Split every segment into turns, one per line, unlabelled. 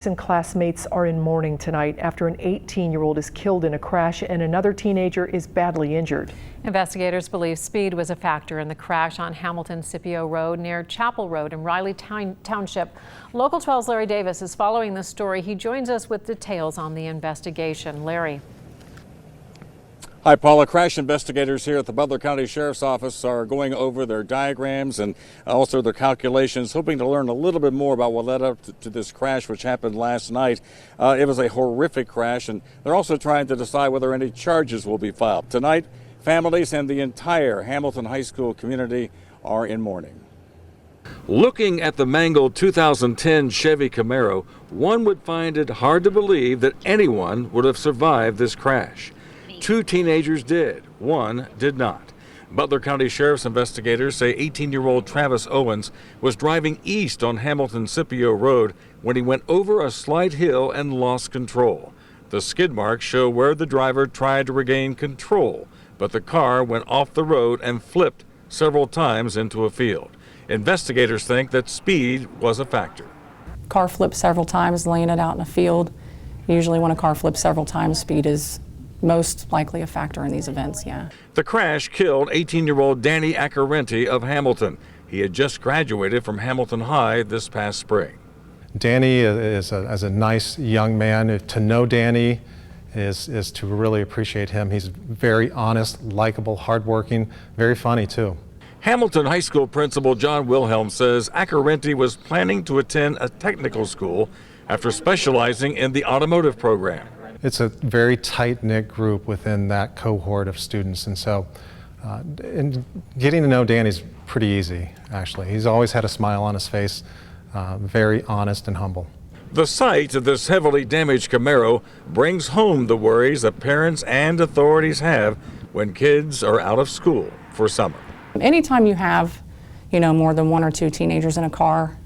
And classmates are in mourning tonight after an 18-year-old is killed in a crash and another teenager is badly injured.
Investigators believe speed was a factor in the crash on Hamilton-Scipio Road near Chapel Road in REILY Township. Local 12's Larry Davis is following the story. He joins us with details on the investigation. Larry.
Hi, Paula. Crash investigators here at the Butler County Sheriff's Office are going over their diagrams and also their calculations, hoping to learn a little bit more about what led up to this crash, which happened last night. It was a horrific crash, and they're also trying to decide whether any charges will be filed. Tonight, families and the entire Hamilton High School community are in mourning.
Looking at the mangled 2010 Chevy Camaro, one would find it hard to believe that anyone would have survived this crash. 2 teenagers did, 1 did not. Butler County Sheriff's investigators say 18-year-old Travis Owens was driving east on Hamilton-Scipio Road when he went over a slight hill and lost control. The skid marks show where the driver tried to regain control, but the car went off the road and flipped several times into a field. Investigators think that speed was a factor.
Car flipped several times, laying it out in a field. Usually when a car flips several times, speed is most likely a factor in these events, yeah.
The crash killed 18-year-old Daniel Accorinti of Hamilton. He had just graduated from Hamilton High this past spring.
Danny is a nice young man. To know Danny is to really appreciate him. He's very honest, likable, hardworking, very funny too.
Hamilton High School principal John Wilhelm says Accorinti was planning to attend a technical school after specializing in the automotive program.
It's a very tight-knit group within that cohort of students, and so and getting to know Danny's pretty easy, actually. He's always had a smile on his face, very honest and humble.
The sight of this heavily damaged Camaro brings home the worries that parents and authorities have when kids are out of school for summer.
Anytime you have, more than 1 or 2 teenagers in a car,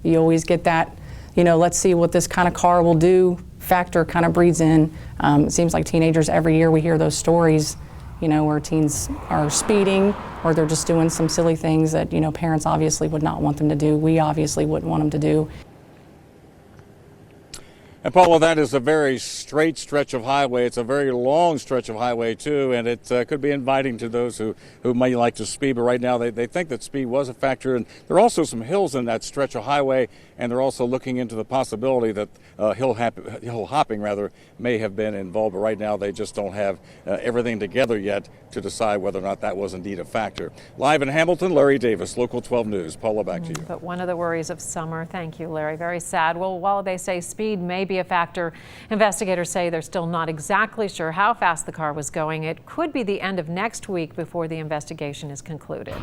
you always get that, let's see what this kind of car will do factor kind of breeds in. It seems like teenagers, every year we hear those stories, where teens are speeding or they're just doing some silly things that, parents obviously would not want them to do. We obviously wouldn't want them to do.
And Paula, that is a very straight stretch of highway. It's a very long stretch of highway too, and it could be inviting to those who might like to speed, but right now they think that speed was a factor. And there are also some hills in that stretch of highway, and they're also looking into the possibility that hill hopping may have been involved, but right now they just don't have everything together yet to decide whether or not that was indeed a factor. Live in Hamilton, Larry Davis, Local 12 News. Paula, back to you.
But one of the worries of summer, thank you, Larry, very sad. Well, while they say speed may be a factor, investigators say they're still not exactly sure how fast the car was going. It could be the end of next week before the investigation is concluded.